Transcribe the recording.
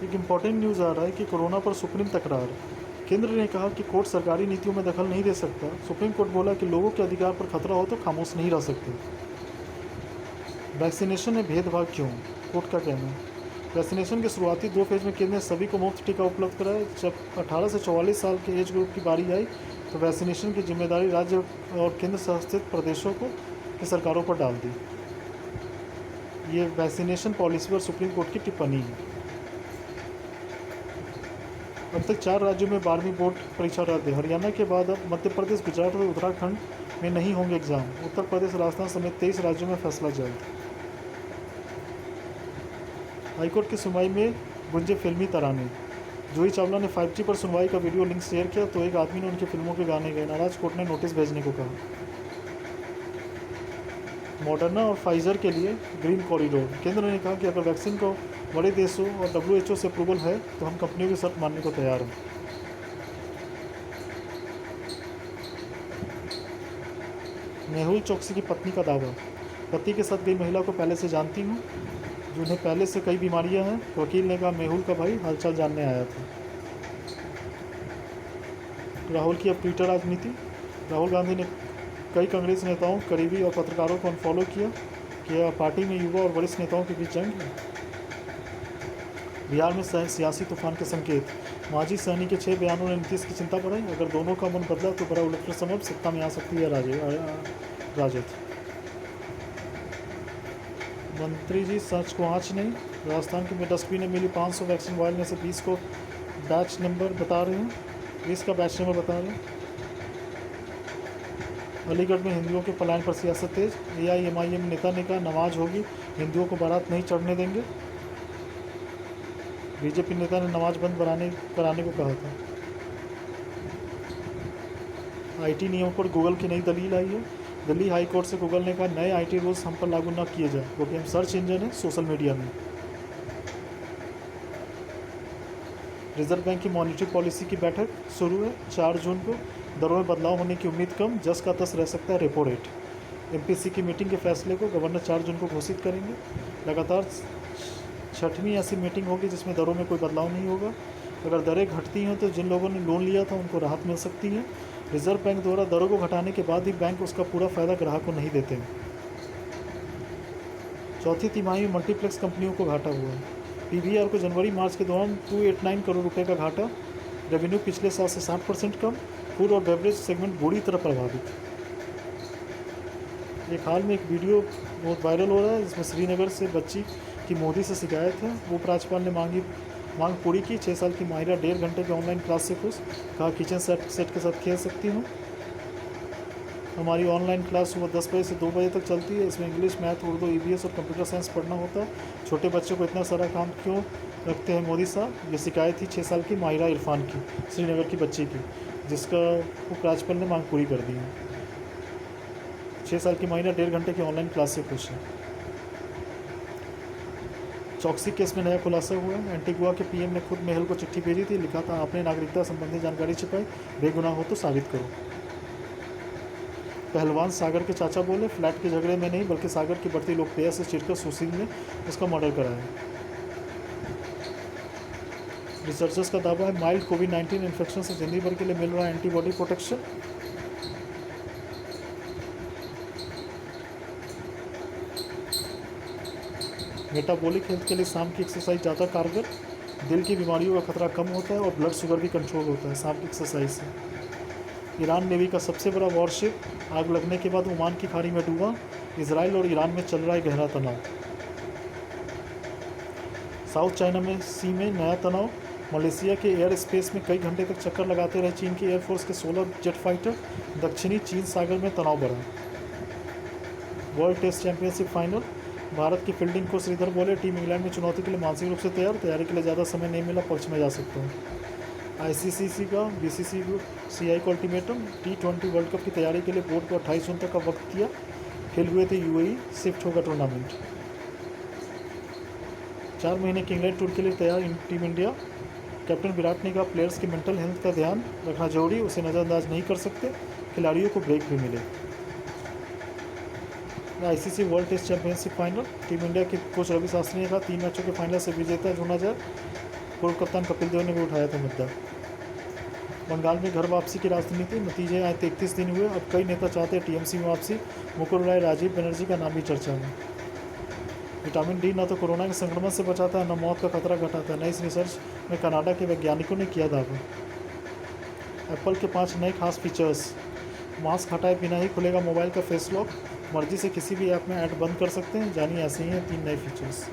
एक important news आ रहा है कि कोरोना पर सुप्रीम तकरार। केंद्र ने कहा कि कोर्ट सरकारी नीतियों में दखल नहीं दे सकता। सुप्रीम कोर्ट बोला कि लोगों के अधिकार पर खतरा हो तो खामोश नहीं रह सकते। वैक्सीनेशन में भेदभाव क्यों? कोर्ट का कहना है वैक्सीनेशन के शुरुआती 2 फेज में केंद्र ने सभी को मुफ्त टीका उपलब्ध कराया। जब 18 से 44 साल के एज ग्रुप की बारी आई तो वैक्सीनेशन की जिम्मेदारी राज्य और केंद्र शासित प्रदेशों को की सरकारों पर डाल दी। ये वैक्सीनेशन पॉलिसी पर सुप्रीम कोर्ट की टिप्पणी है। अब तक 4 राज्यों में 12वीं बोर्ड परीक्षा रद्द है। हरियाणा के बाद अब मध्य प्रदेश, गुजरात और उत्तराखंड में नहीं होंगे एग्जाम। उत्तर प्रदेश, राजस्थान समेत 23 राज्यों में फैसला जल्द। हाईकोर्ट की सुनवाई में गुंजे फिल्मी तराने। जूही चावला ने 5G पर सुनवाई का वीडियो लिंक शेयर किया तो एक आदमी ने उनकी फिल्मों के गाने गाए। नाराज कोर्ट ने नोटिस भेजने को कहा। मॉडर्ना और फाइजर के लिए ग्रीन कॉरिडोर। केंद्र ने कहा कि अगर वैक्सीन को बड़े देशों और WHO से अप्रूवल है तो हम कंपनियों की शर्त मानने को तैयार हैं। मेहुल चोकसी की पत्नी का दावा। पति के साथ गई महिला को पहले से जानती हूँ, जिन्हें पहले से कई बीमारियां हैं। वकील ने कहा मेहुल का भाई हालचाल जानने आया था। राहुल की अब ट्विटर राजनीति। राहुल गांधी ने कई कांग्रेस नेताओं, करीबी और पत्रकारों को अनफॉलो किया कि पार्टी में युवा और वरिष्ठ नेताओं के बीच जंग है। बिहार में सियासी तूफान के संकेत। माजी सहनी के 6 बयानों ने नीतीश की चिंता बढ़ाई। अगर दोनों का मन बदला तो बड़ा उलटफेर संभव, सत्ता में आ सकती है राजद। मंत्री जी सच को आँच नहीं। राजस्थान के में डस्टबिन में मिली 500 वैक्सीन वायल में से 20 को बैच नंबर बता रहे हैं 20 का बैच नंबर बता रहे हैं। अलीगढ़ में हिंदुओं के पलायन पर सियासत तेज। AIMIM नेता ने कहा नमाज होगी, हिंदुओं को बारात नहीं चढ़ने देंगे। बीजेपी नेता ने नमाज बंद कराने को कहा था। IT नियमों पर गूगल की नई दलील आई है। दिल्ली हाई कोर्ट से गूगल ने कहा नए IT रूल्स हम पर लागू न किए जाए क्योंकि हम सर्च इंजन है सोशल मीडिया में। रिजर्व बैंक की मॉनिटरी पॉलिसी की बैठक शुरू है 4 जून को। दरों में बदलाव होने की उम्मीद कम, 10 का 10 रह सकता है रेपो रेट। MPC की मीटिंग के फैसले को गवर्नर 4 जून को घोषित करेंगे। लगातार 6वीं ऐसी मीटिंग होगी जिसमें दरों में कोई बदलाव नहीं होगा। अगर दरें घटती हैं तो जिन लोगों ने लोन लिया था उनको राहत मिल सकती है। रिजर्व बैंक द्वारा दरों को घटाने के बाद भी बैंक उसका पूरा फायदा ग्राहक को नहीं देते हैं। चौथी तिमाही में मल्टीप्लेक्स कंपनियों को घाटा हुआ है। PVR को जनवरी मार्च के दौरान 289 करोड़ रुपए का घाटा। रेवेन्यू पिछले साल से 60% कम। फूड और बेवरेज सेगमेंट बुरी तरह प्रभावित। एक हाल में एक वीडियो बहुत वायरल हो रहा है जिसमें श्रीनगर से बच्ची की मोदी से शिकायत है। उपराज्यपाल ने मांग पूरी की। 6 साल की माहिरा 1.5 घंटे के ऑनलाइन क्लास से खुश। कहा किचन सेट के साथ खेल सकती हूँ। हमारी ऑनलाइन क्लास सुबह 10 बजे से 2 बजे तक चलती है। इसमें इंग्लिश, मैथ, उर्दू, EVS और कंप्यूटर साइंस पढ़ना होता है। छोटे बच्चों को इतना सारा काम क्यों रखते हैं मोदी साहब? ये शिकायत थी 6 साल की माहिरा इरफान की, श्रीनगर की बच्ची की, जिसका उपराज्यपाल ने मांग पूरी कर दी है। 6 साल की माहिरा 1.5 घंटे की ऑनलाइन क्लास से खुश है। चौकसी केस में नया खुलासा हुआ है। एंटीगुआ के PM ने खुद मेहुल को चिट्ठी भेजी थी। लिखा था आपने नागरिकता संबंधी जानकारी छिपाई, बेगुनाह हो तो साबित करो। पहलवान सागर के चाचा बोले फ्लैट के झगड़े में नहीं बल्कि सागर की बढ़ती लोकप्रियता से चिढ़कर सुशील ने उसका मर्डर कराया। रिसर्चर्स का दावा है माइल्ड COVID-19 इन्फेक्शन से जिंदगी भर के लिए मिल रहा है एंटीबॉडी प्रोटेक्शन। मेटाबॉलिक हेल्थ के लिए शाम की एक्सरसाइज ज़्यादा कारगर। दिल की बीमारियों का खतरा कम होता है और ब्लड शुगर भी कंट्रोल होता है शाम की एक्सरसाइज से। ईरान नेवी का सबसे बड़ा वॉरशिप आग लगने के बाद ओमान की खाड़ी में डूबा। इसराइल और ईरान में चल रहा है गहरा तनाव। साउथ चाइना में सी में नया तनाव। मलेशिया के एयर स्पेस में कई घंटे तक चक्कर लगाते रहे चीन की एयरफोर्स के 16 जेट फाइटर। दक्षिणी चीन सागर में तनाव बढ़ा। World test championship final. Bharat की फील्डिंग को श्रीधर बोले टीम इंग्लैंड में चुनौती के लिए मानसिक रूप से तैयारी के लिए ज़्यादा समय नहीं मिला, पक्ष में जा सकता हूँ। ICC का BCCI को अल्टीमेटम। T20 वर्ल्ड कप की तैयारी के लिए बोर्ड को 28 जून तक का वक्त दिया। खेल हुए थे UAE, शिफ्ट होगा टूर्नामेंट। 4 महीने के इंग्लैंड टूर के लिए तैयार टीम इंडिया। कैप्टन विराट ने कहा प्लेयर्स की मेंटल हेल्थ का ध्यान रखना जरूरी, उसे नज़रअंदाज नहीं कर सकते, खिलाड़ियों को ब्रेक भी मिले। ICC world test championship final. Team India के कोच रवि शास्त्री ने कहा 3 मैचों के फाइनल से विजेता चुना जाए। पूर्व कप्तान कपिल देव ने भी उठाया था मुद्दा। बंगाल में घर वापसी की राजनीति, नतीजे आए 33 दिन हुए, अब कई नेता चाहते हैं टीएमसी में वापसी। मुकुल राय, राजीव बनर्जी का नाम भी चर्चा में। विटामिन डी न तो कोरोना के संक्रमण से बचाता है, न मौत का खतरा घटाता है, नई रिसर्च में कनाडा के वैज्ञानिकों ने किया दावा। एप्पल के 5 नए खास फीचर्स, मास्क हटाए बिना ही खुलेगा मोबाइल का फेस लॉक, मर्जी से किसी भी ऐप में ऐड बंद कर सकते हैं, जानिए ऐसे ही हैं 3 नए फीचर्स।